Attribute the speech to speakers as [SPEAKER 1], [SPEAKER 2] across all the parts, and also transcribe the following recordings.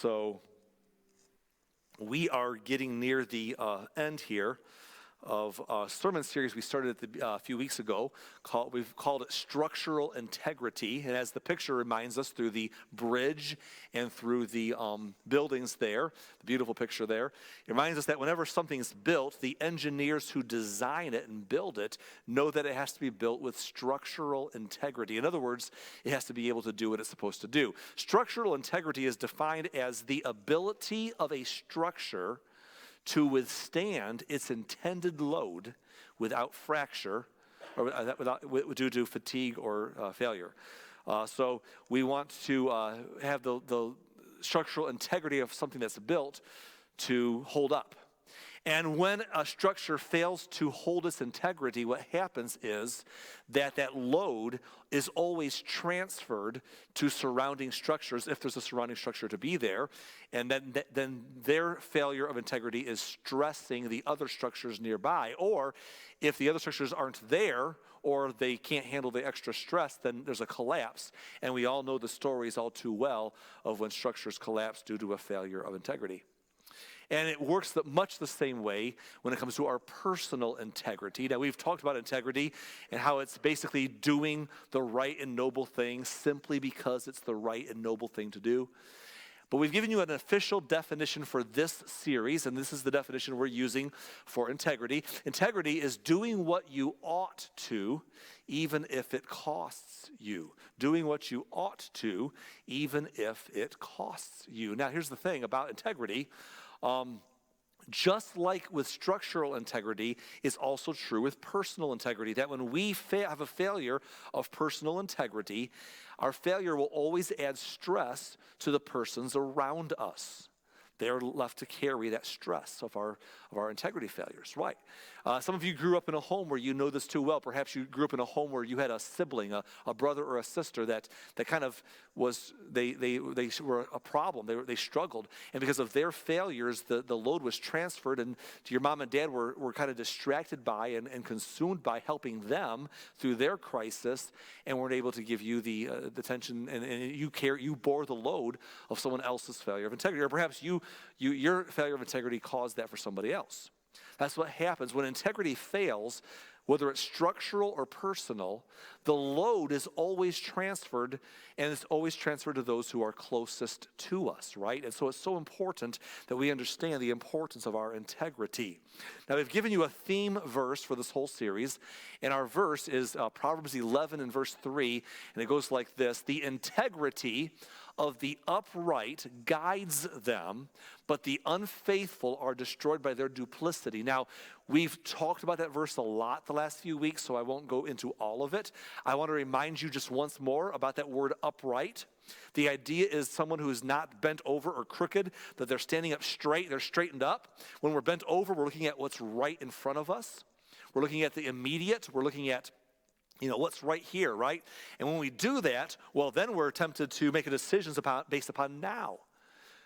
[SPEAKER 1] So we are getting near the end here of a sermon series we started a few weeks ago. We've called it Structural Integrity. And as the picture reminds us, through the bridge and through the buildings there, the beautiful picture there, it reminds us that whenever something's built, the engineers who design it and build it know that it has to be built with structural integrity. In other words, it has to be able to do what it's supposed to do. Structural integrity is defined as the ability of a structure to withstand its intended load without fracture or due to fatigue or failure. So we want to have the structural integrity of something that's built to hold up. And when a structure fails to hold its integrity, what happens is that load is always transferred to surrounding structures, if there's a surrounding structure to be there, and then their failure of integrity is stressing the other structures nearby. Or if the other structures aren't there, or they can't handle the extra stress, then there's a collapse. And we all know the stories all too well of when structures collapse due to a failure of integrity. And it works much the same way when it comes to our personal integrity. Now, we've talked about integrity and how it's basically doing the right and noble thing simply because it's the right and noble thing to do. But we've given you an official definition for this series, and this is the definition we're using for integrity. Integrity is doing what you ought to, even if it costs you. Doing what you ought to, even if it costs you. Now, here's the thing about integrity. Just like with structural integrity, is also true with personal integrity. That when we have a failure of personal integrity, our failure will always add stress to the persons around us. They're left to carry that stress of our integrity failures, right? Some of you grew up in a home where you know this too well. Perhaps you grew up in a home where you had a sibling, a brother or a sister that kind of was, they were a problem. They struggled. And because of their failures, the load was transferred, and to your mom and dad were kind of distracted by and consumed by helping them through their crisis, and weren't able to give you the attention, and you bore the load of someone else's failure of integrity. Or perhaps your failure of integrity caused that for somebody else. That's what happens when integrity fails, whether it's structural or personal. The load is always transferred, and it's always transferred to those who are closest to us, right? And so it's so important that we understand the importance of our integrity. Now, we've given you a theme verse for this whole series, and our verse is Proverbs 11 and verse 3, and it goes like this: the integrity of the upright guides them, but the unfaithful are destroyed by their duplicity. Now, we've talked about that verse a lot the last few weeks, so I won't go into all of it. I want to remind you just once more about that word upright. The idea is someone who is not bent over or crooked, that they're standing up straight, they're straightened up. When we're bent over, we're looking at what's right in front of us. We're looking at the immediate, we're looking at what's right here, right? And when we do that, well, then we're tempted to make decisions based upon now.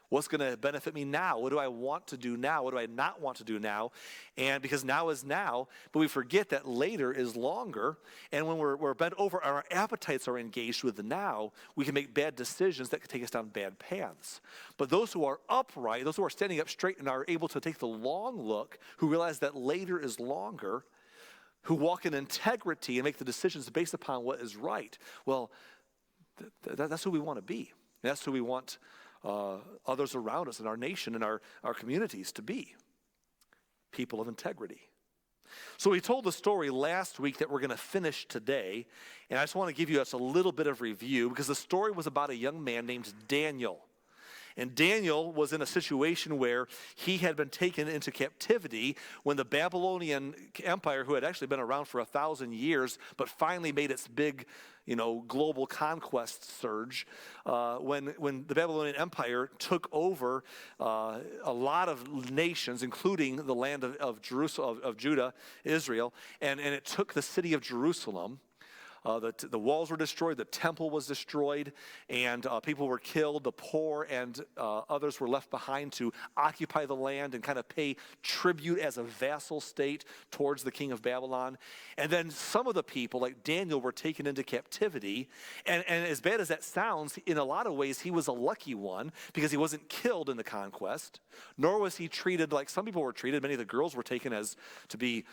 [SPEAKER 1] What's going to benefit me now? What do I want to do now? What do I not want to do now? And because now is now, but we forget that later is longer. And when we're bent over, our appetites are engaged with the now, we can make bad decisions that could take us down bad paths. But those who are upright, those who are standing up straight and are able to take the long look, who realize that later is longer, who walk in integrity and make the decisions based upon what is right, well, that's who we want to be. That's who we want others around us in our nation and our communities to be. People of integrity. So we told the story last week that we're going to finish today, and I just want to give you just a little bit of review, because the story was about a young man named Daniel. And Daniel was in a situation where he had been taken into captivity when the Babylonian Empire, who had actually been around for 1,000 years, but finally made its big, global conquest surge, when the Babylonian Empire took over a lot of nations, including the land of Jerusalem, of Judah, Israel, and it took the city of Jerusalem. The walls were destroyed, the temple was destroyed, and people were killed. The poor and others were left behind to occupy the land and kind of pay tribute as a vassal state towards the king of Babylon. And then some of the people, like Daniel, were taken into captivity. And as bad as that sounds, in a lot of ways, he was a lucky one because he wasn't killed in the conquest, nor was he treated like some people were treated. Many of the girls were taken as to be,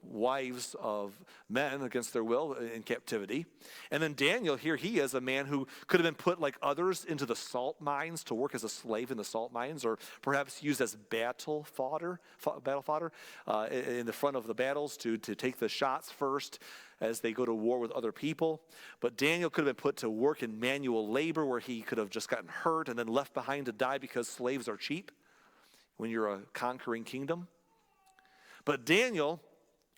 [SPEAKER 1] wives of men against their will in captivity. And then Daniel, here he is, a man who could have been put like others into the salt mines to work as a slave in the salt mines, or perhaps used as battle fodder in the front of the battles to take the shots first as they go to war with other people. But Daniel could have been put to work in manual labor where he could have just gotten hurt and then left behind to die because slaves are cheap when you're a conquering kingdom. But Daniel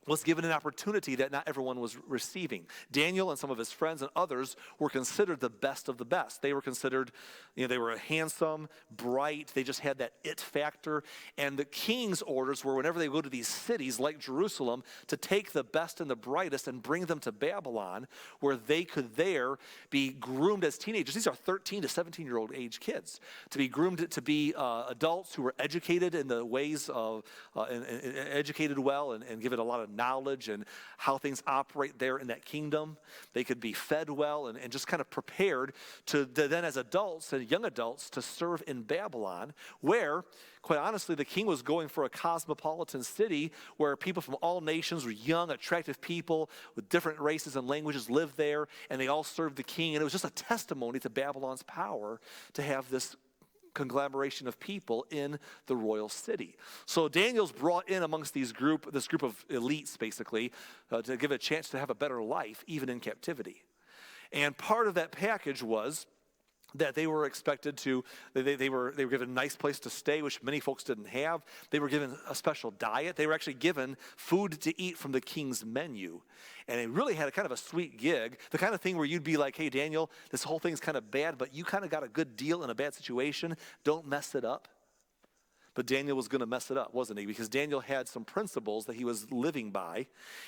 [SPEAKER 1] was given an opportunity that not everyone was receiving. Daniel and some of his friends and others were considered the best of the best. They were considered, they were handsome, bright. They just had that it factor. And the king's orders were whenever they go to these cities like Jerusalem to take the best and the brightest and bring them to Babylon, where they could there be groomed as teenagers. These are 13 to 17-year-old age kids, to be groomed to be adults who were educated in the ways of, and educated well and given a lot of knowledge and how things operate there in that kingdom. They could be fed well and just kind of prepared to then as adults and young adults to serve in Babylon, where, quite honestly, the king was going for a cosmopolitan city where people from all nations were young, attractive people with different races and languages lived there, and they all served the king. And it was just a testimony to Babylon's power to have this conglomeration of people in the royal city. So Daniel's brought in amongst this group of elites, basically, to give a chance to have a better life, even in captivity. And part of that package was that they were expected to, they were given a nice place to stay, which many folks didn't have. They were given a special diet. They were actually given food to eat from the king's menu. And it really had a kind of a sweet gig, the kind of thing where you'd be like, hey, Daniel, this whole thing's kind of bad, but you kind of got a good deal in a bad situation. Don't mess it up. But Daniel was going to mess it up, wasn't he? Because Daniel had some principles that he was living by.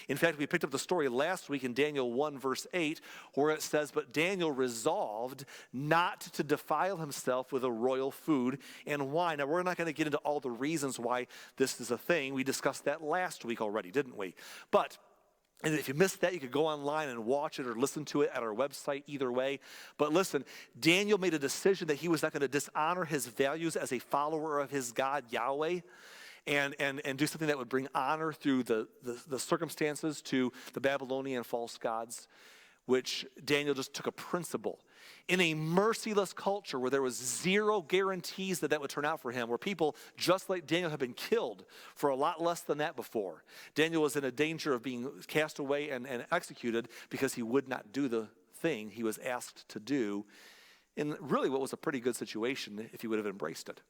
[SPEAKER 1] In fact, we picked up the story last week in Daniel 1, verse 8, where it says, but Daniel resolved not to defile himself with a royal food and wine. Now, we're not going to get into all the reasons why this is a thing. We discussed that last week already, didn't we? And if you missed that, you could go online and watch it or listen to it at our website, either way. But listen, Daniel made a decision that he was not going to dishonor his values as a follower of his God, Yahweh, and do something that would bring honor through the circumstances to the Babylonian false gods, which Daniel just took a principle. In a merciless culture where there was zero guarantees that would turn out for him, where people just like Daniel had been killed for a lot less than that before, Daniel was in a danger of being cast away and executed because he would not do the thing he was asked to do in really what was a pretty good situation if he would have embraced it.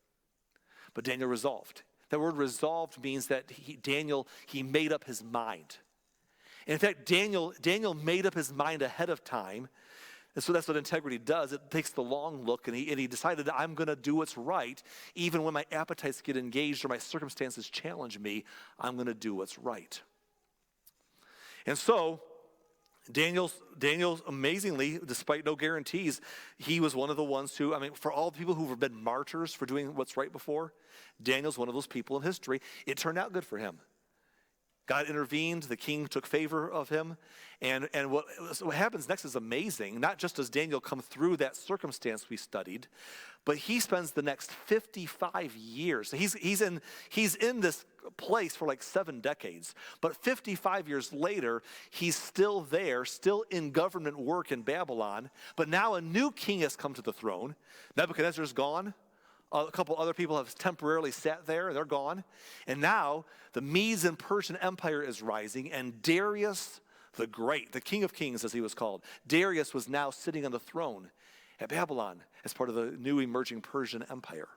[SPEAKER 1] But Daniel resolved. That word resolved means that Daniel made up his mind. And in fact, Daniel made up his mind ahead of time. And so that's what integrity does. It takes the long look, and he decided that I'm going to do what's right. Even when my appetites get engaged or my circumstances challenge me, I'm going to do what's right. And so Daniel's amazingly, despite no guarantees, he was one of the ones who, for all the people who have been martyrs for doing what's right before, Daniel's one of those people in history. It turned out good for him. God intervened, the king took favor of him, and what happens next is amazing. Not just does Daniel come through that circumstance we studied, but he spends the next 55 years. He's in this place for like 7 decades, but 55 years later, he's still there, still in government work in Babylon, but now a new king has come to the throne. Nebuchadnezzar's gone. A couple other people have temporarily sat there, they're gone. And now the Medes and Persian Empire is rising, and Darius the Great, the King of Kings as he was called, Darius was now sitting on the throne at Babylon as part of the new emerging Persian Empire.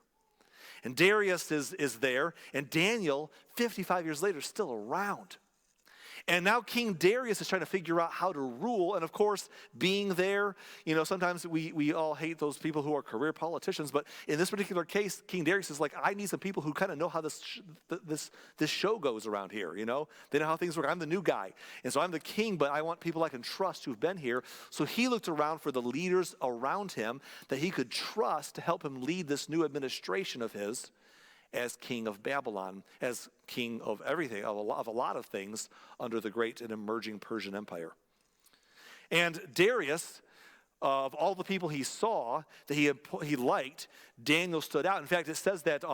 [SPEAKER 1] And Darius is there, and Daniel, 55 years later, is still around. And now King Darius is trying to figure out how to rule. And of course, being there, sometimes we all hate those people who are career politicians. But in this particular case, King Darius is like, I need some people who kind of know how this show goes around here. They know how things work. I'm the new guy. And so I'm the king, but I want people I can trust who've been here. So he looked around for the leaders around him that he could trust to help him lead this new administration of his as king of Babylon, as king of everything, of a lot of things under the great and emerging Persian Empire. And Darius, of all the people he saw that he liked, Daniel stood out. In fact, it says that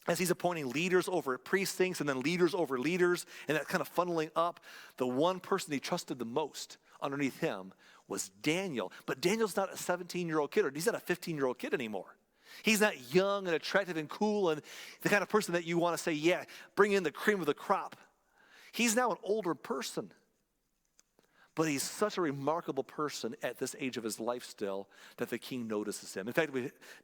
[SPEAKER 1] as he's appointing leaders over precincts and then leaders over leaders, and that kind of funneling up, the one person he trusted the most underneath him was Daniel. But Daniel's not a 17-year-old kid, or he's not a 15-year-old kid anymore. He's not young and attractive and cool and the kind of person that you want to say, yeah, bring in the cream of the crop. He's now an older person. But he's such a remarkable person at this age of his life still that the king notices him. In fact,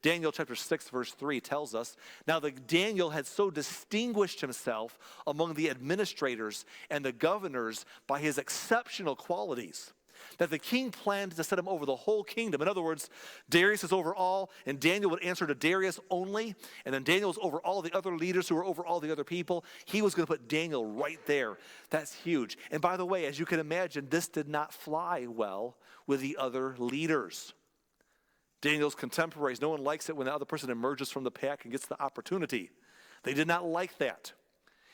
[SPEAKER 1] Daniel chapter 6, verse 3 tells us, now that Daniel had so distinguished himself among the administrators and the governors by his exceptional qualities, that the king planned to set him over the whole kingdom. In other words, Darius is over all, and Daniel would answer to Darius only, and then Daniel was over all the other leaders who were over all the other people. He was going to put Daniel right there. That's huge. And by the way, as you can imagine, this did not fly well with the other leaders. Daniel's contemporaries, no one likes it when the other person emerges from the pack and gets the opportunity. They did not like that.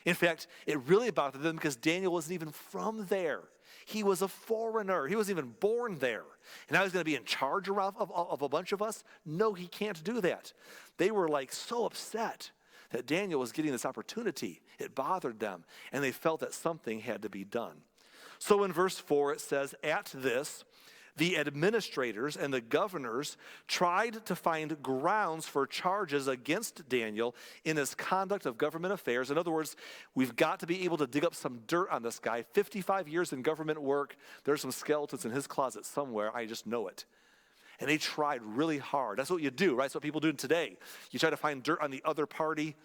[SPEAKER 1] In fact, it really bothered them because Daniel wasn't even from there. He was a foreigner. He wasn't even born there. And now he's going to be in charge of a bunch of us? No, he can't do that. They were like so upset that Daniel was getting this opportunity. It bothered them. And they felt that something had to be done. So in verse 4 it says, at this, the administrators and the governors tried to find grounds for charges against Daniel in his conduct of government affairs. In other words, we've got to be able to dig up some dirt on this guy. 55 years in government work. There's some skeletons in his closet somewhere. I just know it. And they tried really hard. That's what you do, right? That's what people do today. You try to find dirt on the other party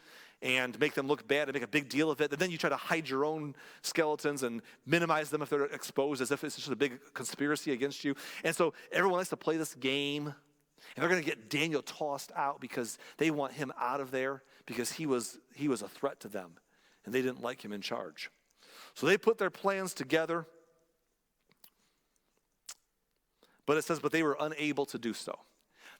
[SPEAKER 1] and make them look bad and make a big deal of it. And then you try to hide your own skeletons and minimize them if they're exposed, as if it's just a big conspiracy against you. And so everyone likes to play this game. And they're going to get Daniel tossed out because they want him out of there because he was a threat to them. And they didn't like him in charge. So they put their plans together. But it says, but they were unable to do so.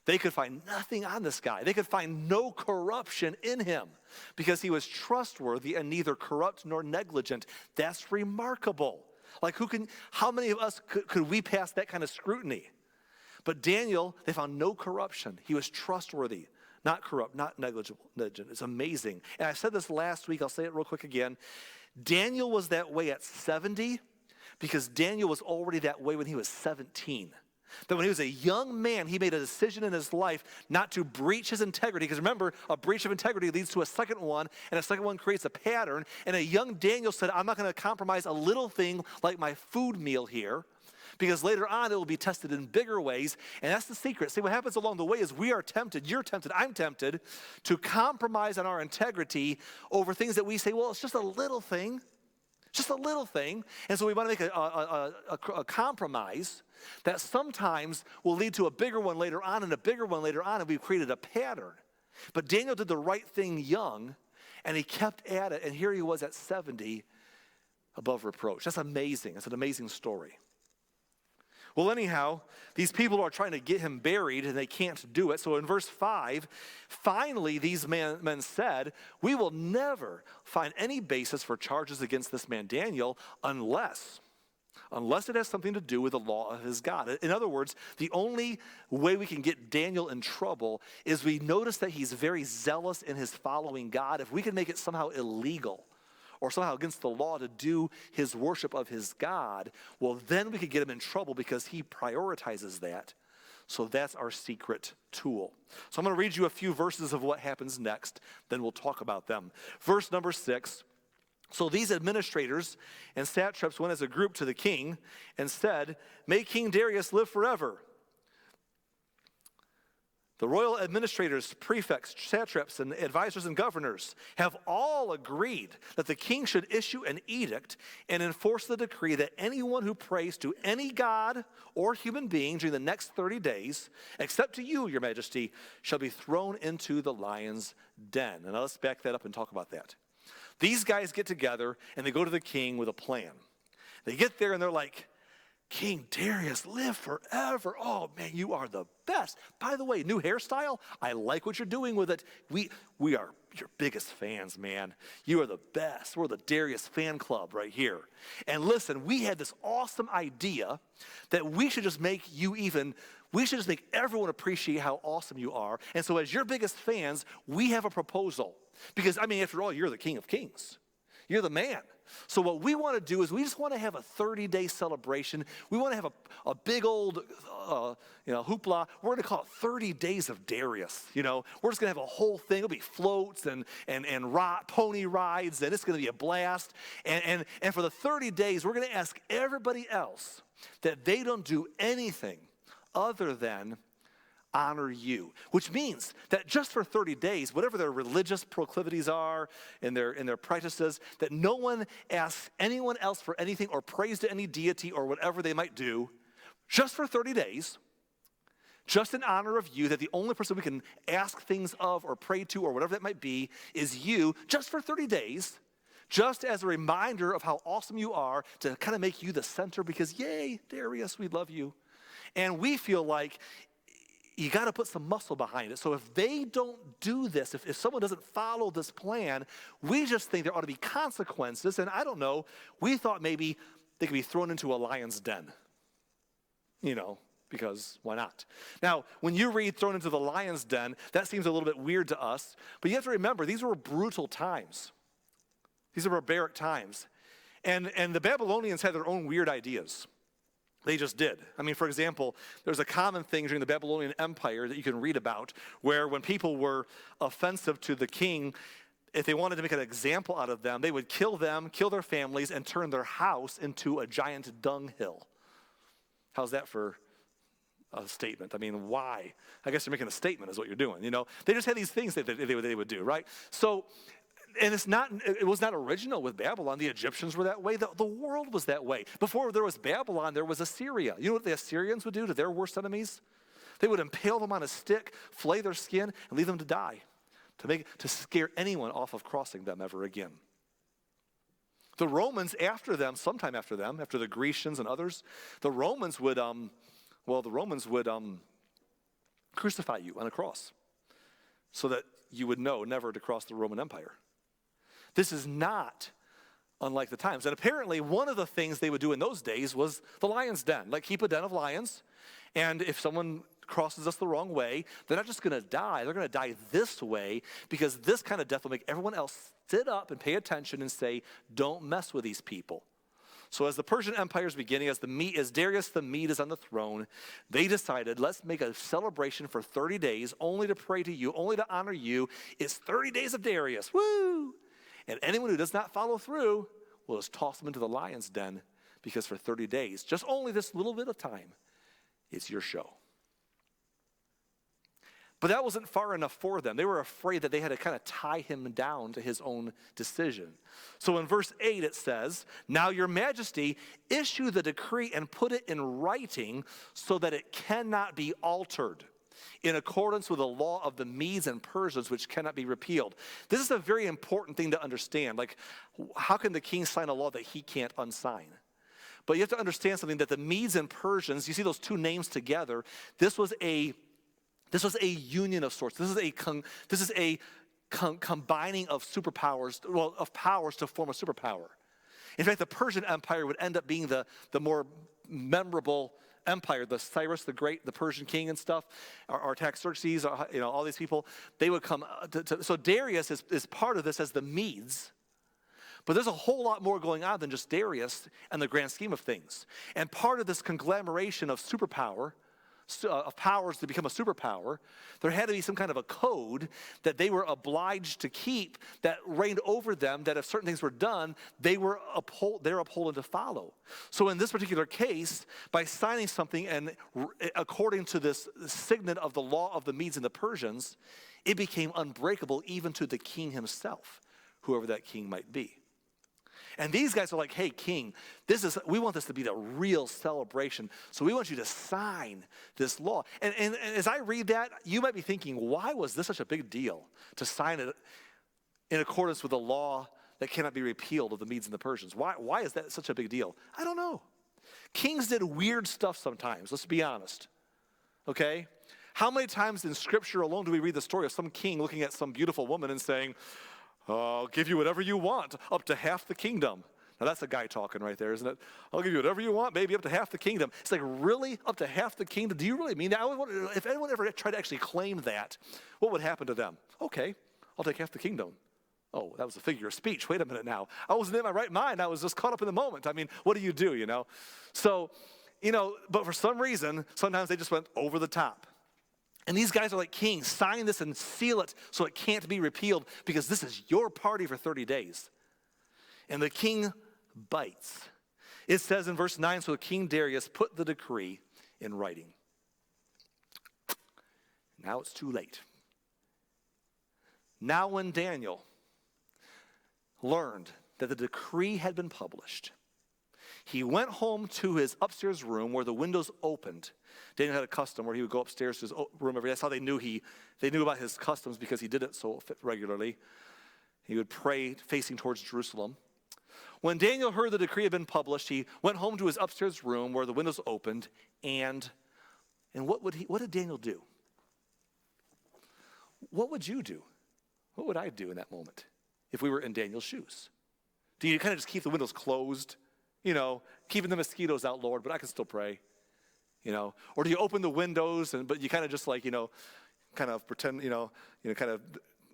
[SPEAKER 1] They could find nothing on this guy. They could find no corruption in him because he was trustworthy and neither corrupt nor negligent. That's remarkable. Like how many of us could we pass that kind of scrutiny? But Daniel, they found no corruption. He was trustworthy, not corrupt, not negligent. It's amazing. And I said this last week. I'll say it real quick again. Daniel was that way at 70 because Daniel was already that way when he was 17. That when he was a young man, he made a decision in his life not to breach his integrity. Because remember, a breach of integrity leads to a second one, and a second one creates a pattern. And a young Daniel said, I'm not going to compromise a little thing like my food meal here, because later on it will be tested in bigger ways. And that's the secret. See, what happens along the way is we are tempted, you're tempted, I'm tempted to compromise on our integrity over things that we say, well, it's just a little thing. Just a little thing. And so we want to make a compromise that sometimes will lead to a bigger one later on and a bigger one later on, and we've created a pattern. But Daniel did the right thing young, and he kept at it, and here he was at 70 above reproach. That's amazing. It's an amazing story. Well, anyhow, these people are trying to get him buried, and they can't do it. So in verse 5, finally these men said, we will never find any basis for charges against this man Daniel unless it has something to do with the law of his God. In other words, the only way we can get Daniel in trouble is we notice that he's very zealous in his following God. If we can make it somehow illegal or somehow against the law to do his worship of his God, well, then we could get him in trouble because he prioritizes that. So that's our secret tool. So I'm going to read you a few verses of what happens next, then we'll talk about them. Verse number 6. So these administrators and satraps went as a group to the king and said, may King Darius live forever. The royal administrators, prefects, satraps, and advisors and governors have all agreed that the king should issue an edict and enforce the decree that anyone who prays to any god or human being during the next 30 days, except to you, your majesty, shall be thrown into the lion's den. And now let's back that up and talk about that. These guys get together and they go to the king with a plan. They get there and they're like, King Darius, live forever. Oh, man, you are the best. By the way, new hairstyle. I like what you're doing with it. We are your biggest fans, man. You are the best. We're the Darius fan club right here. And listen, we had this awesome idea that we should just make everyone appreciate how awesome you are. And so as your biggest fans, we have a proposal. Because, I mean, after all, you're the King of Kings. You're the man. So what we want to do is we just want to have a 30-day celebration. We want to have a big old, hoopla. We're going to call it 30 Days of Darius. We're just going to have a whole thing. It'll be floats and pony rides, and it's going to be a blast. And for the 30 days, we're going to ask everybody else that they don't do anything other than honor you, which means that just for 30 days, whatever their religious proclivities are in their practices, that no one asks anyone else for anything or prays to any deity or whatever they might do, just for 30 days, just in honor of you, that the only person we can ask things of or pray to or whatever that might be is you, just for 30 days, just as a reminder of how awesome you are, to kind of make you the center because, yay, Darius, we love you. And we feel like you got to put some muscle behind it. So if they don't do this, if someone doesn't follow this plan, we just think there ought to be consequences. And I don't know, we thought maybe they could be thrown into a lion's den, because why not? Now, when you read thrown into the lion's den, that seems a little bit weird to us. But you have to remember, these were brutal times. These are barbaric times. And the Babylonians had their own weird ideas. They just did. I mean, for example, there's a common thing during the Babylonian Empire that you can read about where when people were offensive to the king, if they wanted to make an example out of them, they would kill them, kill their families, and turn their house into a giant dunghill. How's that for a statement? I mean, why? I guess you're making a statement is what you're doing, They just had these things that they would do, right? So, and it was not original with Babylon. The Egyptians were that way. The world was that way. Before there was Babylon, there was Assyria. You know what the Assyrians would do to their worst enemies? They would impale them on a stick, flay their skin, and leave them to die, to scare anyone off of crossing them ever again. The Romans sometime after them, after the Grecians and others, the Romans would crucify you on a cross so that you would know never to cross the Roman Empire. This is not unlike the times. And apparently one of the things they would do in those days was the lion's den, like keep a den of lions. And if someone crosses us the wrong way, they're not just going to die. They're going to die this way because this kind of death will make everyone else sit up and pay attention and say, don't mess with these people. So as the Persian Empire is beginning, as Darius the Mede is on the throne, they decided, let's make a celebration for 30 days, only to pray to you, only to honor you. It's 30 days of Darius, woo! And anyone who does not follow through, we'll just toss them into the lion's den, because for 30 days, just only this little bit of time, it's your show. But that wasn't far enough for them. They were afraid that they had to kind of tie him down to his own decision. So in verse 8 it says, now your majesty, issue the decree and put it in writing so that it cannot be altered, in accordance with the law of the Medes and Persians, which cannot be repealed. This is a very important thing to understand. Like, how can the king sign a law that he can't unsign? But you have to understand something, that the Medes and Persians, you see those two names together, this was a union of sorts. This is a combining of superpowers, of powers to form a superpower. In fact, the Persian Empire would end up being the more memorable empire. The Cyrus the Great, the Persian king and stuff, Artaxerxes, all these people, they would come. So Darius is part of this as the Medes. But there's a whole lot more going on than just Darius and the grand scheme of things. And part of this conglomeration of superpower, of powers to become a superpower, there had to be some kind of a code that they were obliged to keep that reigned over them, that if certain things were done, they're upholding to follow. So in this particular case, by signing something and according to this signet of the law of the Medes and the Persians, it became unbreakable even to the king himself, whoever that king might be. And these guys are like, hey, king, we want this to be the real celebration. So we want you to sign this law. And as I read that, you might be thinking, why was this such a big deal to sign it in accordance with the law that cannot be repealed of the Medes and the Persians? Why is that such a big deal? I don't know. Kings did weird stuff sometimes, let's be honest. Okay? How many times in Scripture alone do we read the story of some king looking at some beautiful woman and saying, I'll give you whatever you want, up to half the kingdom. Now that's a guy talking right there, isn't it? I'll give you whatever you want, maybe up to half the kingdom. It's like, really? Up to half the kingdom? Do you really mean that? If anyone ever tried to actually claim that, what would happen to them? Okay, I'll take half the kingdom. Oh, that was a figure of speech. Wait a minute now. I wasn't in my right mind. I was just caught up in the moment. I mean, what do you do, you know? So, but for some reason, sometimes they just went over the top. And these guys are like, king, sign this and seal it so it can't be repealed because this is your party for 30 days. And the king bites. It says in verse 9, so King Darius put the decree in writing. Now it's too late. Now when Daniel learned that the decree had been published, he went home to his upstairs room where the windows opened. Daniel had a custom where he would go upstairs to his room every day. That's how they knew about his customs because he did it so regularly. He would pray facing towards Jerusalem. When Daniel heard the decree had been published, he went home to his upstairs room where the windows opened. And what did Daniel do? What would you do? What would I do in that moment if we were in Daniel's shoes? Do you kind of just keep the windows closed? Keeping the mosquitoes out, Lord, but I can still pray, Or do you open the windows, but you kind of just like, kind of pretend, kind of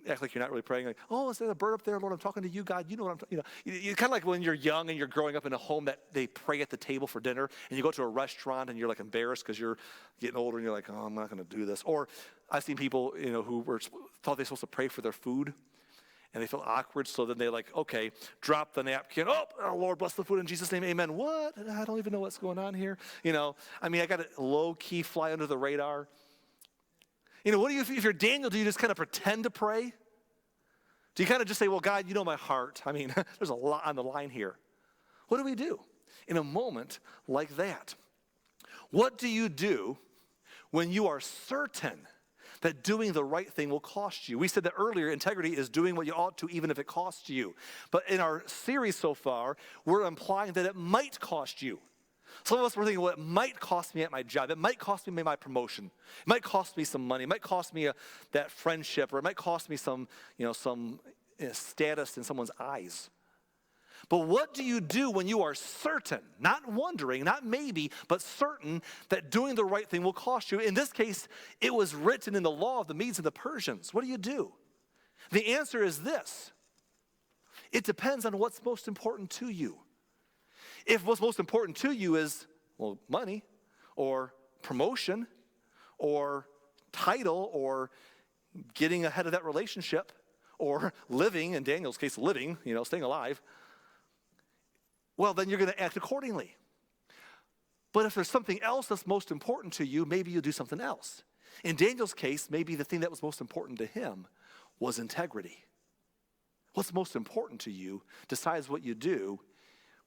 [SPEAKER 1] act like you're not really praying. Like, oh, is there a bird up there, Lord? I'm talking to you, God. You know what I'm talking, You kind of like when you're young and you're growing up in a home that they pray at the table for dinner, and you go to a restaurant and you're like embarrassed because you're getting older and you're like, oh, I'm not going to do this. Or I've seen people, who thought they were supposed to pray for their food. And they feel awkward, so then they okay, drop the napkin. Oh, Lord, bless the food in Jesus' name, amen. What? I don't even know what's going on here. I got to low-key fly under the radar. What do you, if you're Daniel, do you just kind of pretend to pray? Do you kind of just say, well, God, you know my heart. There's a lot on the line here. What do we do in a moment like that? What do you do when you are certain that doing the right thing will cost you? We said that earlier, integrity is doing what you ought to even if it costs you. But in our series so far, we're implying that it might cost you. Some of us were thinking, well, it might cost me at my job. It might cost me my promotion. It might cost me some money. It might cost me that friendship, or it might cost me some status in someone's eyes. But what do you do when you are certain, not wondering, not maybe, but certain that doing the right thing will cost you? In this case, it was written in the law of the Medes and the Persians. What do you do? The answer is this. It depends on what's most important to you. If what's most important to you is, money, or promotion, or title, or getting ahead of that relationship, or living, in Daniel's case, living, staying alive, well, then you're going to act accordingly. But if there's something else that's most important to you, maybe you'll do something else. In Daniel's case, maybe the thing that was most important to him was integrity. What's most important to you decides what you do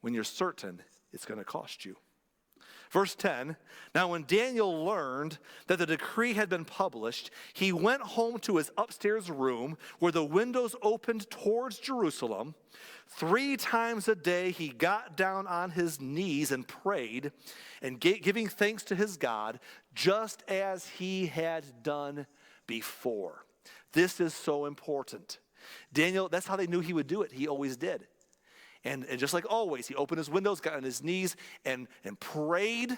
[SPEAKER 1] when you're certain it's going to cost you. Verse 10, now when Daniel learned that the decree had been published, he went home to his upstairs room where the windows opened towards Jerusalem. 3 times a day he got down on his knees and prayed, and giving thanks to his God, just as he had done before. This is so important. Daniel, that's how they knew he would do it. He always did. And just like always, he opened his windows, got on his knees, and prayed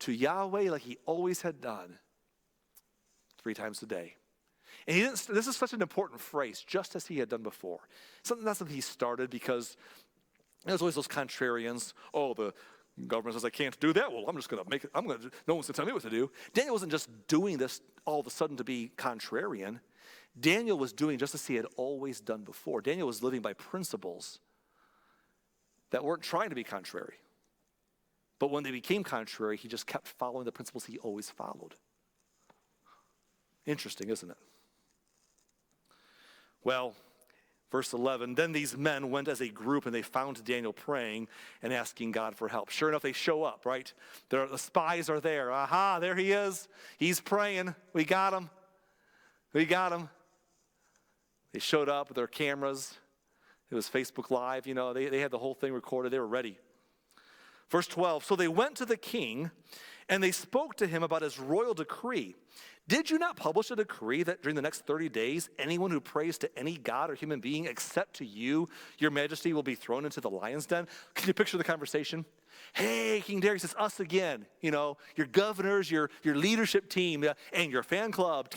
[SPEAKER 1] to Yahweh like he always had done 3 times a day. And this is such an important phrase, just as he had done before. That's something he started because there's always those contrarians. Oh, the The government says, I can't do that. Well, I'm just going to make it. No one's going to tell me what to do. Daniel wasn't just doing this all of a sudden to be contrarian. Daniel was doing just as he had always done before. Daniel was living by principles that weren't trying to be contrary. But when they became contrary, he just kept following the principles he always followed. Interesting, isn't it? Well, verse 11, then these men went as a group and they found Daniel praying and asking God for help. Sure enough, they show up, right? The spies are there. Aha, there he is. He's praying. We got him. We got him. They showed up with their cameras. It was Facebook Live. You know, they had the whole thing recorded. They were ready. Verse 12, so they went to the king and they spoke to him about his royal decree. Did you not publish a decree that during the next 30 days, anyone who prays to any god or human being except to you, your majesty, will be thrown into the lion's den? Can you picture the conversation? Hey, King Darius, it's us again. You know, your governors, your leadership team, and your fan club.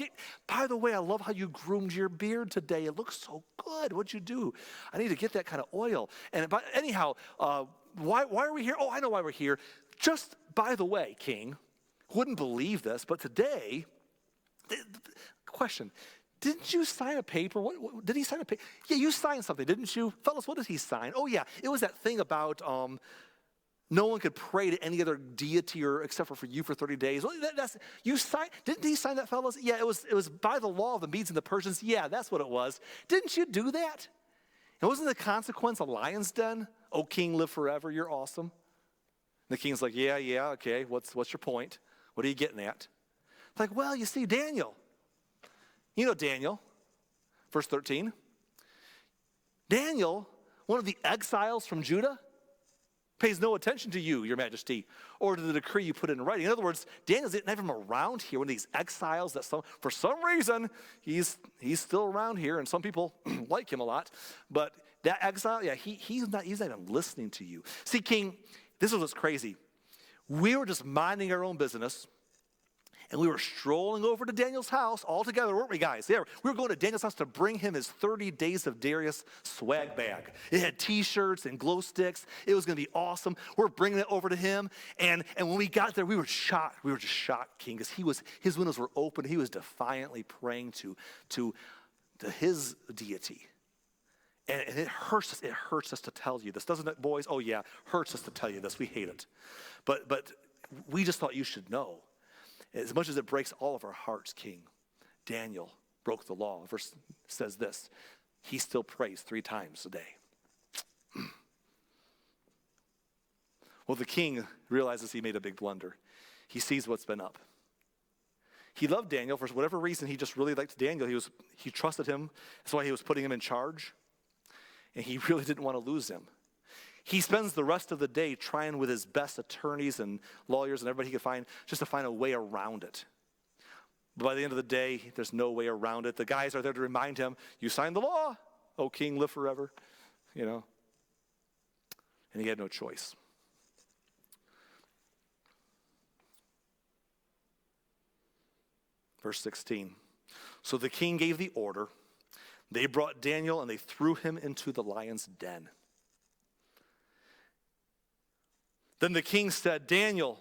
[SPEAKER 1] By the way, I love how you groomed your beard today. It looks so good. What'd you do? I need to get that kind of oil. And anyhow, why are we here? Oh, I know why we're here. Just by the way, King, wouldn't believe this, but today, question, didn't you sign a paper? What did he sign a paper? Yeah, you signed something, didn't you? Fellas, what did he sign? Oh, yeah, it was that thing about no one could pray to any other deity or except for you for 30 days. Well, didn't he sign that, fellas? Yeah, it was by the law of the Medes and the Persians. Yeah, that's what it was. Didn't you do that? And wasn't the consequence a lion's den? Oh, king, live forever. You're awesome. And the king's like, yeah, okay. What's your point? What are you getting at? Like, well, you see, Daniel. You know Daniel. Verse 13. Daniel, one of the exiles from Judah, pays no attention to you, your majesty, or to the decree you put in writing. In other words, Daniel's not even around here. One of these exiles that for some reason, he's still around here, and some people like him a lot. But that exile, yeah, he's not even listening to you. See, King, this is what's crazy. We were just minding our own business, and we were strolling over to Daniel's house all together, weren't we, guys? Yeah, we were going to Daniel's house to bring him his 30 Days of Darius swag bag. It had T-shirts and glow sticks. It was going to be awesome. We're bringing it over to him, and when we got there, we were shocked. We were just shocked, King, because his windows were open. He was defiantly praying to his deity. And it hurts us. It hurts us to tell you this, doesn't it, boys? Oh yeah, hurts us to tell you this. We hate it, but we just thought you should know. As much as it breaks all of our hearts, King, Daniel broke the law. Verse says this: he still prays 3 times a day. Well, the king realizes he made a big blunder. He sees what's been up. He loved Daniel for whatever reason. He just really liked Daniel. He trusted him. That's why he was putting him in charge. And he really didn't want to lose him. He spends the rest of the day trying with his best attorneys and lawyers and everybody he could find just to find a way around it. But by the end of the day, there's no way around it. The guys are there to remind him, you signed the law, O king, live forever, you know. And he had no choice. Verse 16, so the king gave the order. They brought Daniel and they threw him into the lion's den. Then the king said, Daniel,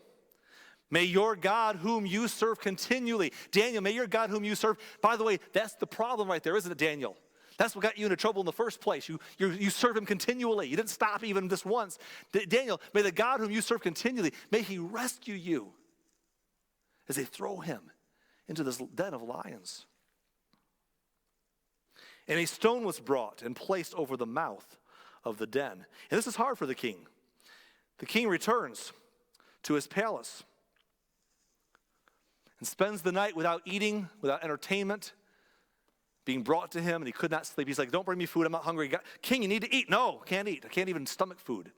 [SPEAKER 1] may your God whom you serve continually. Daniel, may your God whom you serve. By the way, that's the problem right there, isn't it, Daniel? That's what got you into trouble in the first place. You serve him continually. You didn't stop even this once. Daniel, may the God whom you serve continually, may he rescue you as they throw him into this den of lions. And a stone was brought and placed over the mouth of the den. And this is hard for the king. The king returns to his palace and spends the night without eating, without entertainment, being brought to him, and he could not sleep. He's like, don't bring me food, I'm not hungry. King, you need to eat. No, can't eat. I can't even stomach food.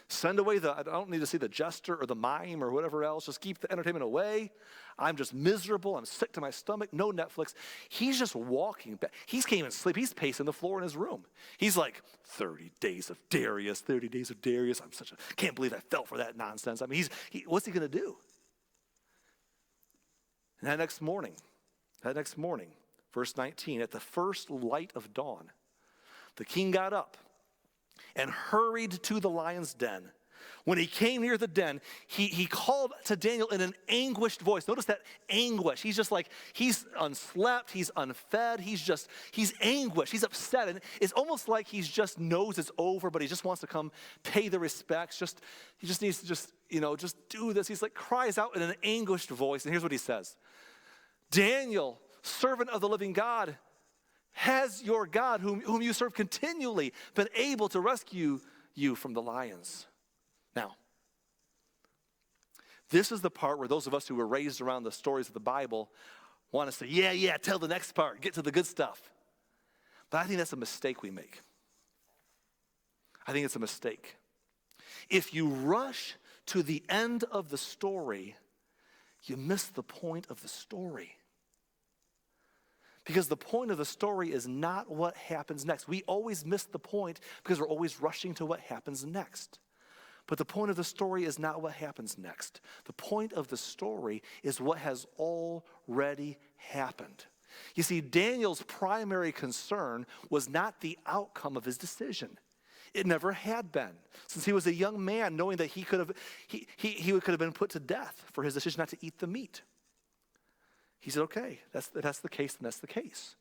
[SPEAKER 1] Send away I don't need to see the jester or the mime or whatever else. Just keep the entertainment away. I'm just miserable. I'm sick to my stomach. No Netflix. He's just walking back. He can't even sleep. He's pacing the floor in his room. He's like, 30 Days of Darius, 30 Days of Darius. Can't believe I fell for that nonsense. I mean, what's he going to do? And that next morning, verse 19, at the first light of dawn, the king got up and hurried to the lion's den. When he came near the den, he called to Daniel in an anguished voice. Notice that anguish. He's just like, he's unslept, he's unfed, he's anguished, he's upset. And it's almost like he just knows it's over, but he just wants to come pay the respects. He just needs to just do this. He's like, cries out in an anguished voice. And here's what he says. Daniel, servant of the living God, has your God, whom you serve continually, been able to rescue you from the lions? Now, this is the part where those of us who were raised around the stories of the Bible want to say, yeah, tell the next part, get to the good stuff. But I think that's a mistake we make. I think it's a mistake. If you rush to the end of the story, you miss the point of the story. Because the point of the story is not what happens next. We always miss the point because we're always rushing to what happens next. But the point of the story is not what happens next. The point of the story is what has already happened. You see, Daniel's primary concern was not the outcome of his decision. It never had been. Since he was a young man, knowing that he could have been put to death for his decision not to eat the meat. He said, okay, that's the case, then that's the case.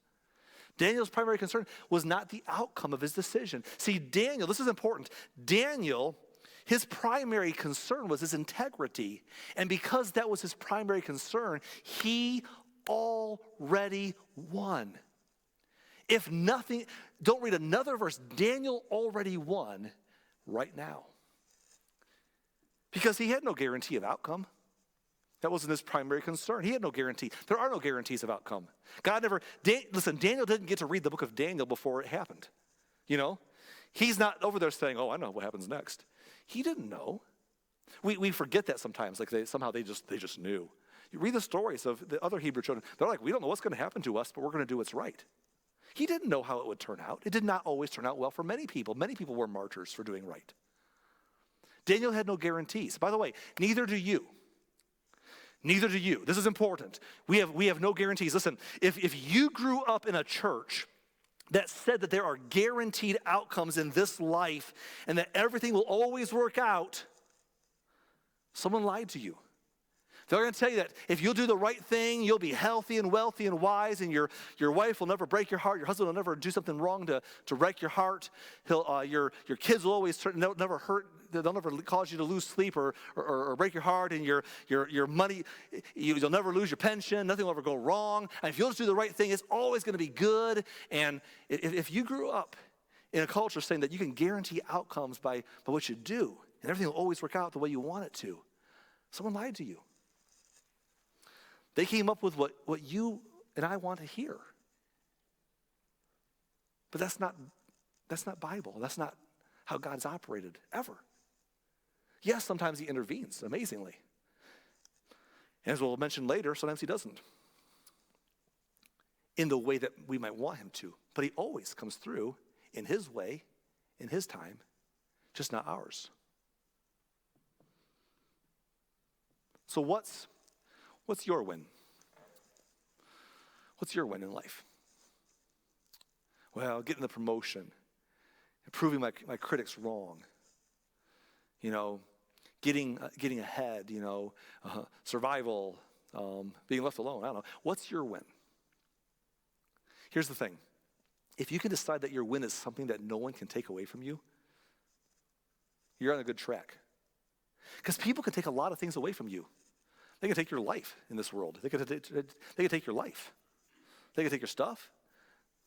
[SPEAKER 1] Daniel's primary concern was not the outcome of his decision. See, Daniel, this is important. Daniel, his primary concern was his integrity. And because that was his primary concern, he already won. If nothing, don't read another verse. Daniel already won right now. Because he had no guarantee of outcome. That wasn't his primary concern. He had no guarantee. There are no guarantees of outcome. Listen, Daniel didn't get to read the book of Daniel before it happened. He's not over there saying, oh, I know what happens next. He didn't know. We forget that sometimes, like they just knew. You read the stories of the other Hebrew children. They're like, we don't know what's going to happen to us, but we're going to do what's right. He didn't know how it would turn out. It did not always turn out well for many people. Many people were martyrs for doing right. Daniel had no guarantees. By the way, neither do you. Neither do you. This is important. We have no guarantees. Listen, if you grew up in a church that said that there are guaranteed outcomes in this life and that everything will always work out, someone lied to you. They're going to tell you that if you'll do the right thing, you'll be healthy and wealthy and wise, and your wife will never break your heart. Your husband will never do something wrong to wreck your heart. Your kids will always never hurt. They'll never cause you to lose sleep or break your heart. And your money, you'll never lose your pension. Nothing will ever go wrong. And if you'll just do the right thing, it's always going to be good. And if you grew up in a culture saying that you can guarantee outcomes by what you do, and everything will always work out the way you want it to, someone lied to you. They came up with what you and I want to hear. But that's not Bible. That's not how God's operated, ever. Yes, sometimes he intervenes, amazingly. And as we'll mention later, sometimes he doesn't. In the way that we might want him to. But he always comes through in his way, in his time, just not ours. So what's your win? What's your win in life? Well, getting the promotion, proving my critics wrong, getting ahead, survival, being left alone. I don't know. What's your win? Here's the thing. If you can decide that your win is something that no one can take away from you, you're on a good track. Because people can take a lot of things away from you. They can take your life in this world. They can take your life. They can take your stuff.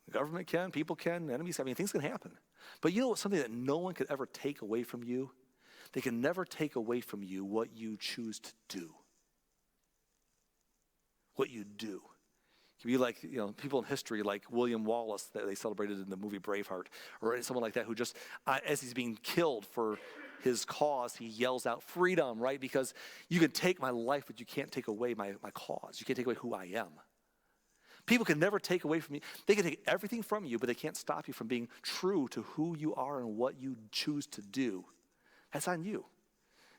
[SPEAKER 1] The government can, people can, enemies. Things can happen. But you know what's something that no one could ever take away from you? They can never take away from you what you choose to do. What you do. It could be like, people in history like William Wallace that they celebrated in the movie Braveheart, or someone like that who just, as he's being killed for his cause, he yells out freedom, right? Because you can take my life, but you can't take away my cause. You can't take away who I am. People can never take away from you. They can take everything from you, but they can't stop you from being true to who you are and what you choose to do. That's on you.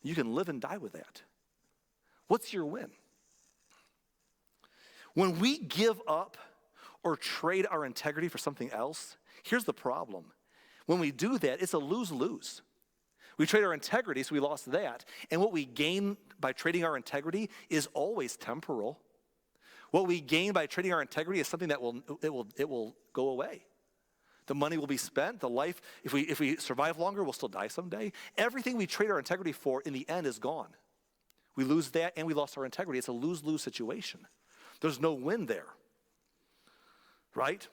[SPEAKER 1] You can live and die with that. What's your win? When we give up or trade our integrity for something else, here's the problem. When we do that, it's a lose-lose. We trade our integrity, so we lost that. And what we gain by trading our integrity is always temporal. What we gain by trading our integrity is something that will go away. The money will be spent. The life, if we survive longer, we'll still die someday. Everything we trade our integrity for in the end is gone. We lose that and we lost our integrity. It's a lose-lose situation. There's no win there, right?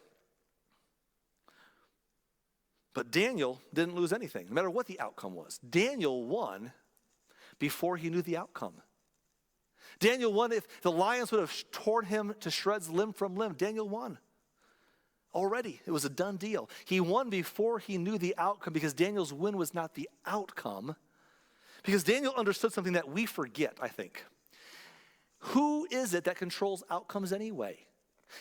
[SPEAKER 1] But Daniel didn't lose anything, no matter what the outcome was. Daniel won before he knew the outcome. Daniel won if the lions would have torn him to shreds limb from limb. Daniel won. Already, it was a done deal. He won before he knew the outcome because Daniel's win was not the outcome. Because Daniel understood something that we forget, I think. Who is it that controls outcomes anyway?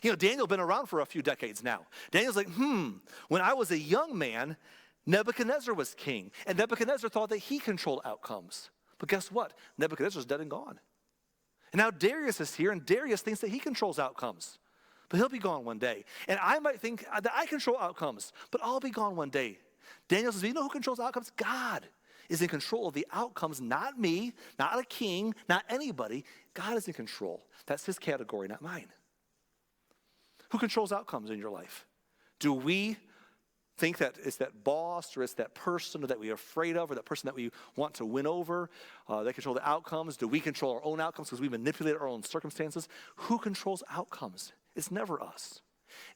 [SPEAKER 1] You know, Daniel's been around for a few decades now. Daniel's like, when I was a young man, Nebuchadnezzar was king. And Nebuchadnezzar thought that he controlled outcomes. But guess what? Nebuchadnezzar's dead and gone. And now Darius is here, and Darius thinks that he controls outcomes. But he'll be gone one day. And I might think that I control outcomes, but I'll be gone one day. Daniel says, you know who controls outcomes? God is in control of the outcomes, not me, not a king, not anybody. God is in control. That's his category, not mine. Who controls outcomes in your life? Do we think that it's that boss or it's that person that we're afraid of or that person that we want to win over? They control the outcomes. Do we control our own outcomes because we manipulate our own circumstances? Who controls outcomes? It's never us.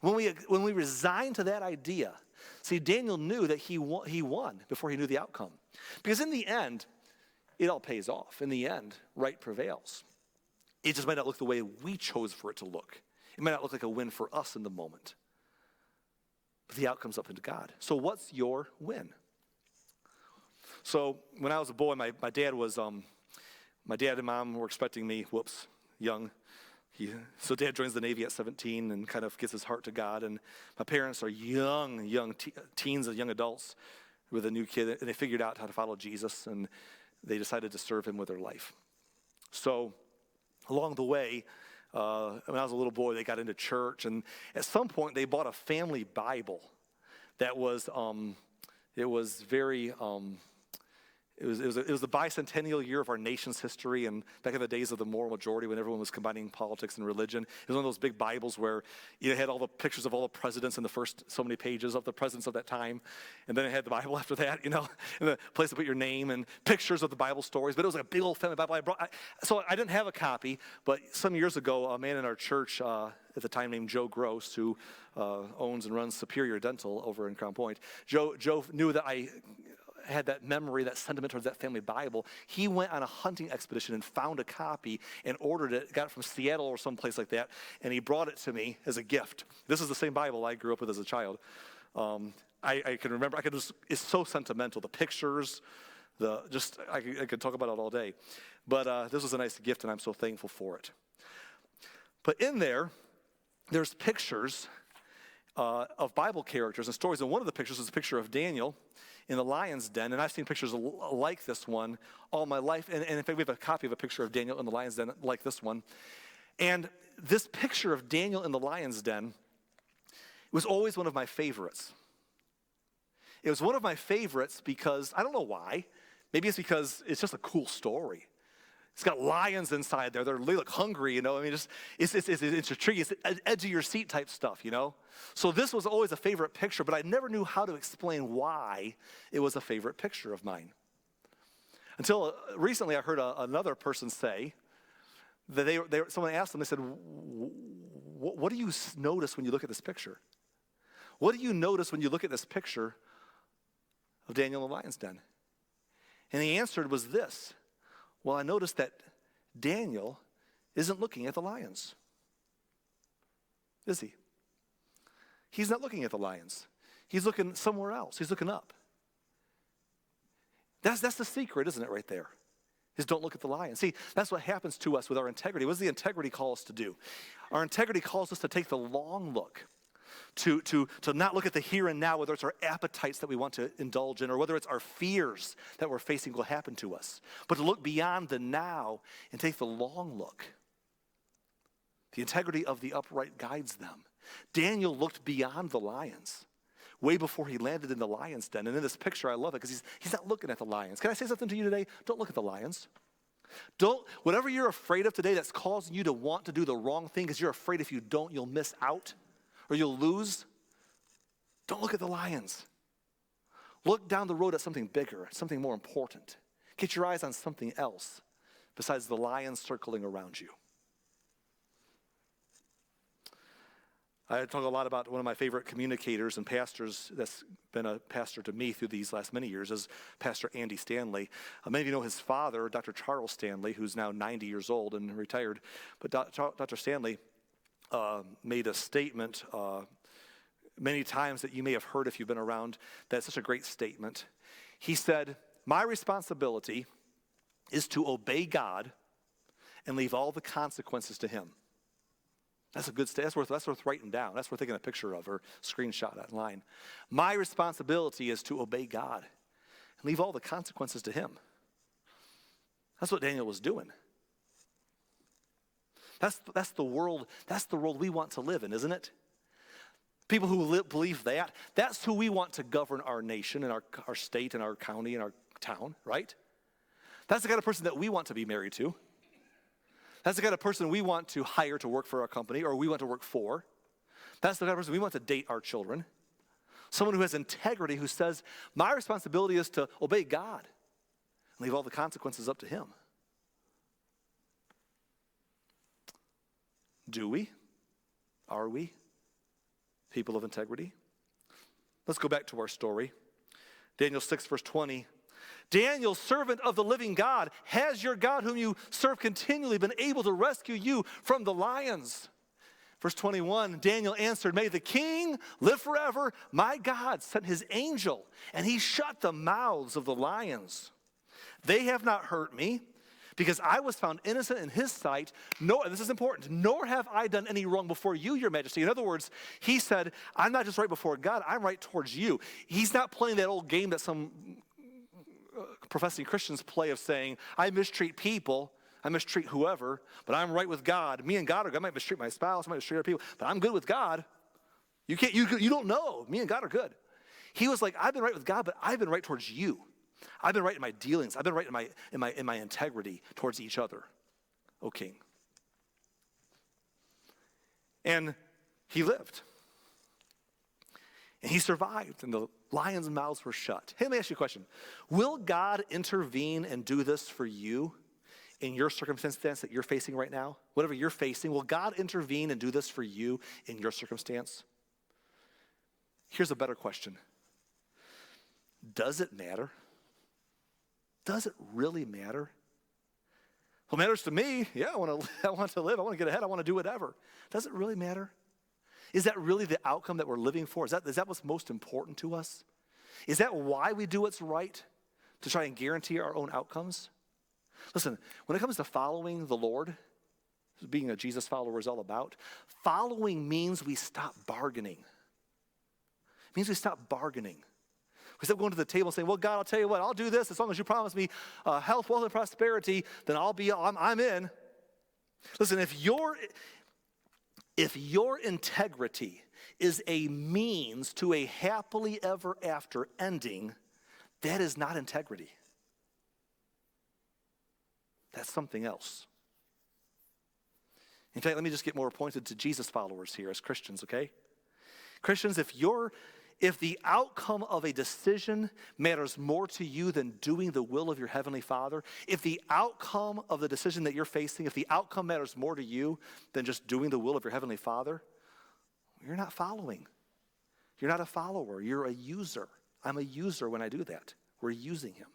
[SPEAKER 1] When we resign to that idea, see, Daniel knew that he won before he knew the outcome. Because in the end, it all pays off. In the end, right prevails. It just might not look the way we chose for it to look. It might not look like a win for us in the moment. But the outcome's up into God. So what's your win? So when I was a boy, my dad and mom were expecting me, young. So dad joins the Navy at 17 and kind of gives his heart to God. And my parents are young teens and young adults with a new kid. And they figured out how to follow Jesus. And they decided to serve him with their life. So along the way, when I was a little boy, they got into church. And at some point, they bought a family Bible that was, It was the bicentennial year of our nation's history, and back in the days of the moral majority when everyone was combining politics and religion. It was one of those big Bibles where it had all the pictures of all the presidents in the first so many pages of the presidents of that time. And then it had the Bible after that, and the place to put your name and pictures of the Bible stories. But it was like a big old family Bible. So I didn't have a copy, but some years ago, a man in our church at the time named Joe Gross, who owns and runs Superior Dental over in Crown Point, Joe knew that I had that memory, that sentiment towards that family Bible. He went on a hunting expedition and found a copy and ordered it, got it from Seattle or someplace like that, and he brought it to me as a gift. This is the same Bible I grew up with as a child. I can remember, it's so sentimental. The pictures, I could talk about it all day. But this was a nice gift, and I'm so thankful for it. But in there's pictures of Bible characters and stories, and one of the pictures is a picture of Daniel in the lion's den, and I've seen pictures like this one all my life, and in fact, we have a copy of a picture of Daniel in the lion's den like this one. And this picture of Daniel in the lion's den was always one of my favorites. It was one of my favorites because, I don't know why, maybe it's because it's just a cool story. It's got lions inside there. They look hungry, it's intriguing. It's edge of your seat type stuff, So this was always a favorite picture, but I never knew how to explain why it was a favorite picture of mine. Until recently I heard another person say that someone asked them, they said, what do you notice when you look at this picture? What do you notice when you look at this picture of Daniel in the lion's den? And the answer was this. Well, I noticed that Daniel isn't looking at the lions. Is he? He's not looking at the lions. He's looking somewhere else. He's looking up. That's the secret, isn't it, right there? Is don't look at the lions. See, that's what happens to us with our integrity. What does the integrity call us to do? Our integrity calls us to take the long look. To not look at the here and now, whether it's our appetites that we want to indulge in or whether it's our fears that we're facing will happen to us, but to look beyond the now and take the long look. The integrity of the upright guides them. Daniel looked beyond the lions. way before he landed in the lion's den. And in this picture, I love it because he's not looking at the lions. Can I say something to you today? Don't look at the lions. Whatever you're afraid of today that's causing you to want to do the wrong thing because you're afraid if you don't, you'll miss out or you'll lose. Don't look at the lions. Look down the road at something bigger, something more important. Get your eyes on something else besides the lions circling around you. I talk a lot about one of my favorite communicators and pastors that's been a pastor to me through these last many years is Pastor Andy Stanley. Many of you know his father, Dr. Charles Stanley, who's now 90 years old and retired. But Dr. Stanley made a statement many times that you may have heard if you've been around. That's such a great statement. He said, "My responsibility is to obey God and leave all the consequences to him." That's a good statement. That's worth writing down. That's worth taking a picture of or screenshot online. My responsibility is to obey God and leave all the consequences to him. That's what Daniel was doing. That's the world we want to live in, isn't it? People who believe that, that's who we want to govern our nation and our state and our county and our town, right? That's the kind of person that we want to be married to. That's the kind of person we want to hire to work for our company or we want to work for. That's the kind of person we want to date our children. Someone who has integrity, who says, my responsibility is to obey God and leave all the consequences up to him. Do we? Are we people of integrity? Let's go back to our story. Daniel 6, verse 20. Daniel, servant of the living God, has your God whom you serve continually been able to rescue you from the lions? Verse 21, Daniel answered, may the king live forever. My God sent his angel, and he shut the mouths of the lions. They have not hurt me, because I was found innocent in his sight. No, and this is important, nor have I done any wrong before you, your majesty. In other words, he said, I'm not just right before God, I'm right towards you. He's not playing that old game that some professing Christians play of saying, I mistreat people, I mistreat whoever, but I'm right with God. Me and God are good. I might mistreat my spouse, I might mistreat other people, but I'm good with God. You don't know. Me and God are good. He was like, I've been right with God, but I've been right towards you. I've been right in my dealings. I've been right in my integrity towards each other, O king. And he lived. And he survived, and the lions' mouths were shut. Hey, let me ask you a question. Will God intervene and do this for you in your circumstance that you're facing right now? Whatever you're facing, will God intervene and do this for you in your circumstance? Here's a better question. Does it matter? Does it really matter? Well, it matters to me. Yeah, I want to live. I want to get ahead. I want to do whatever. Does it really matter? Is that really the outcome that we're living for? Is that what's most important to us? Is that why we do what's right? To try and guarantee our own outcomes? Listen, when it comes to following the Lord, being a Jesus follower is all about, following means we stop bargaining. It means we stop bargaining. We stop going to the table and saying, well, God, I'll tell you what, I'll do this as long as you promise me health, wealth, and prosperity, then I'm in. Listen, if your integrity is a means to a happily ever after ending, that is not integrity. That's something else. In fact, let me just get more pointed to Jesus followers here as Christians, okay? Christians, if the outcome of a decision matters more to you than doing the will of your heavenly Father, if the outcome of the decision that you're facing, if the outcome matters more to you than just doing the will of your heavenly Father, you're not following. You're not a follower. You're a user. I'm a user when I do that. We're using him.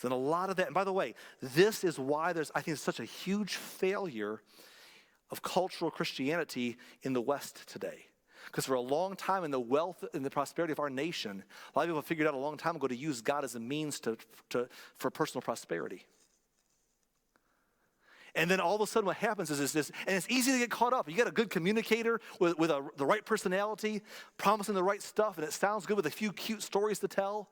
[SPEAKER 1] Then a lot of that, and by the way, this is why I think it's such a huge failure of cultural Christianity in the West today. Because for a long time in the wealth and the prosperity of our nation, a lot of people figured out a long time ago to use God as a means for personal prosperity. And then all of a sudden what happens is this, and it's easy to get caught up. You got a good communicator with the right personality, promising the right stuff, and it sounds good with a few cute stories to tell.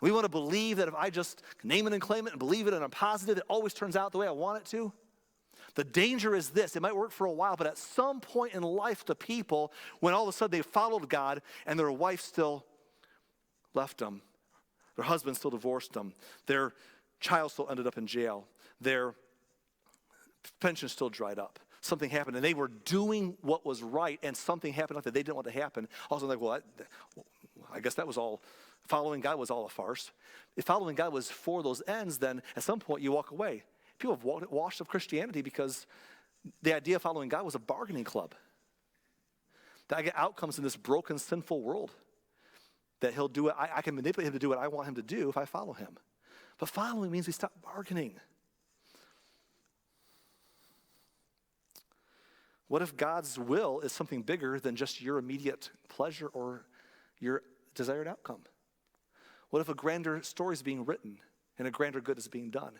[SPEAKER 1] We want to believe that if I just name it and claim it and believe it and I'm positive, it always turns out the way I want it to. The danger is this: it might work for a while, but at some point in life, the people, when all of a sudden they followed God and their wife still left them, their husband still divorced them, their child still ended up in jail, their pension still dried up. Something happened, and they were doing what was right, and something happened that they didn't want to happen. Also, like, well, I guess that was all, following God was all a farce. If following God was for those ends, then at some point you walk away. People have washed up Christianity because the idea of following God was a bargaining club. That I get outcomes in this broken, sinful world. That he'll do it, I can manipulate him to do what I want him to do if I follow him. But following means we stop bargaining. What if God's will is something bigger than just your immediate pleasure or your desired outcome? What if a grander story is being written and a grander good is being done?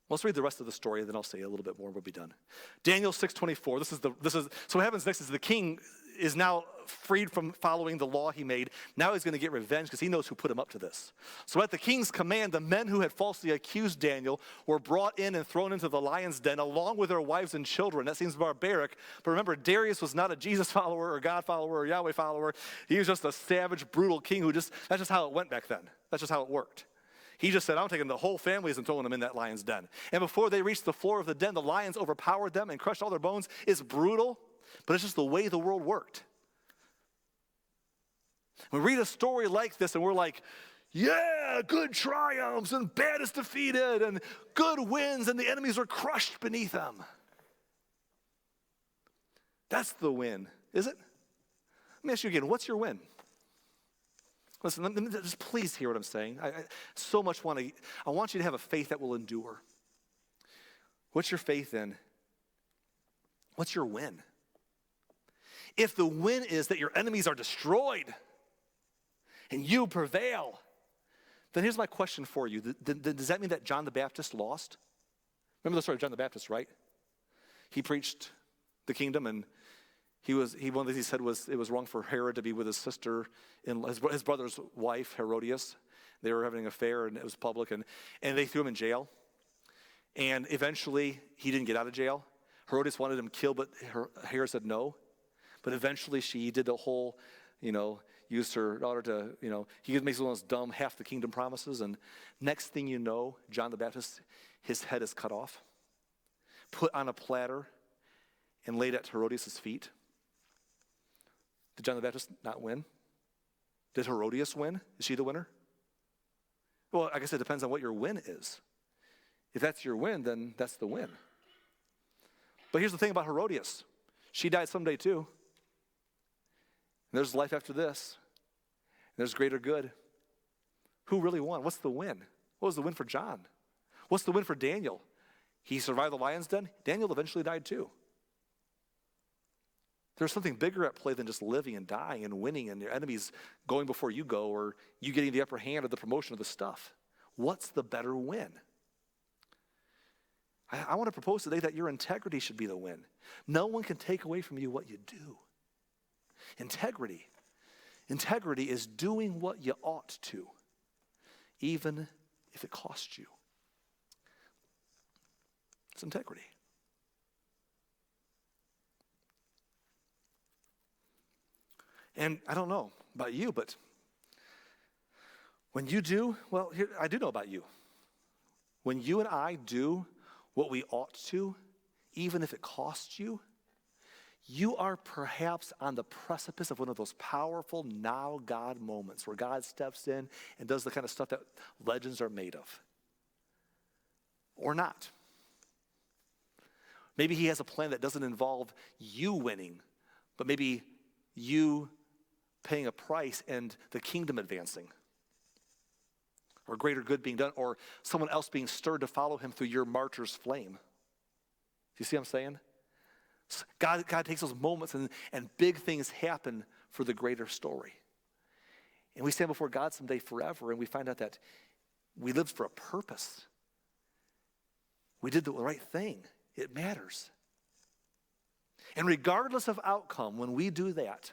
[SPEAKER 1] Let's read the rest of the story, and then I'll say a little bit more and we'll be done. Daniel 6:24. So what happens next is the king is now freed from following the law he made. Now he's going to get revenge because he knows who put him up to this. So at the king's command, the men who had falsely accused Daniel were brought in and thrown into the lion's den along with their wives and children. That seems barbaric, but remember, Darius was not a Jesus follower or God follower or Yahweh follower. He was just a savage, brutal king that's just how it went back then. That's just how it worked. He just said, I'm taking the whole families and throwing them in that lion's den. And before they reached the floor of the den, the lions overpowered them and crushed all their bones. It's brutal, but it's just the way the world worked. We read a story like this and we're like, yeah, good triumphs and bad is defeated and good wins and the enemies are crushed beneath them. That's the win, is it? Let me ask you again, what's your win? Listen, let me just please hear what I'm saying. I want you to have a faith that will endure. What's your faith in? What's your win? If the win is that your enemies are destroyed and you prevail, then here's my question for you. Does that mean that John the Baptist lost? Remember the story of John the Baptist, right? He preached the kingdom, and one of the things he said was it was wrong for Herod to be with his sister, his brother's wife, Herodias. They were having an affair, and it was public, and they threw him in jail. And eventually, he didn't get out of jail. Herodias wanted him killed, but Herod said no. But eventually, she did the whole, used her daughter to, he makes one of those dumb half the kingdom promises, and next thing you know, John the Baptist, his head is cut off, put on a platter, and laid at Herodias' feet. Did John the Baptist not win? Did Herodias win? Is she the winner? Well, I guess it depends on what your win is. If that's your win, then that's the win. But here's the thing about Herodias. She died someday too. And there's life after this. And there's greater good. Who really won? What's the win? What was the win for John? What's the win for Daniel? He survived the lion's den. Daniel eventually died too. There's something bigger at play than just living and dying and winning and your enemies going before you go or you getting the upper hand or the promotion of the stuff. What's the better win? I want to propose today that your integrity should be the win. No one can take away from you what you do. Integrity is doing what you ought to, even if it costs you. It's integrity. And I don't know about you, but when you do, I do know about you. When you and I do what we ought to, even if it costs you, you are perhaps on the precipice of one of those powerful now God moments where God steps in and does the kind of stuff that legends are made of. Or not. Maybe he has a plan that doesn't involve you winning, but maybe you paying a price and the kingdom advancing, or greater good being done, or someone else being stirred to follow him through your martyr's flame. Do you see what I'm saying? God takes those moments and big things happen for the greater story. And we stand before God someday forever and we find out that we lived for a purpose. We did the right thing. It matters. And regardless of outcome, when we do that,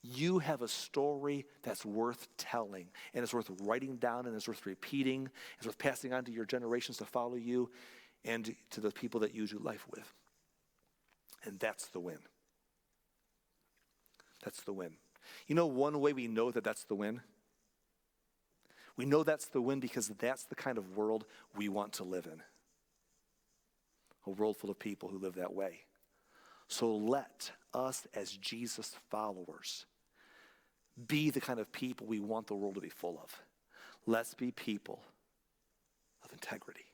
[SPEAKER 1] you have a story that's worth telling, and it's worth writing down, and it's worth repeating, it's worth passing on to your generations to follow you. and to the people that you do life with. And that's the win. That's the win. You know one way we know that that's the win? We know that's the win because that's the kind of world we want to live in. A world full of people who live that way. So let us as Jesus followers be the kind of people we want the world to be full of. Let's be people of integrity.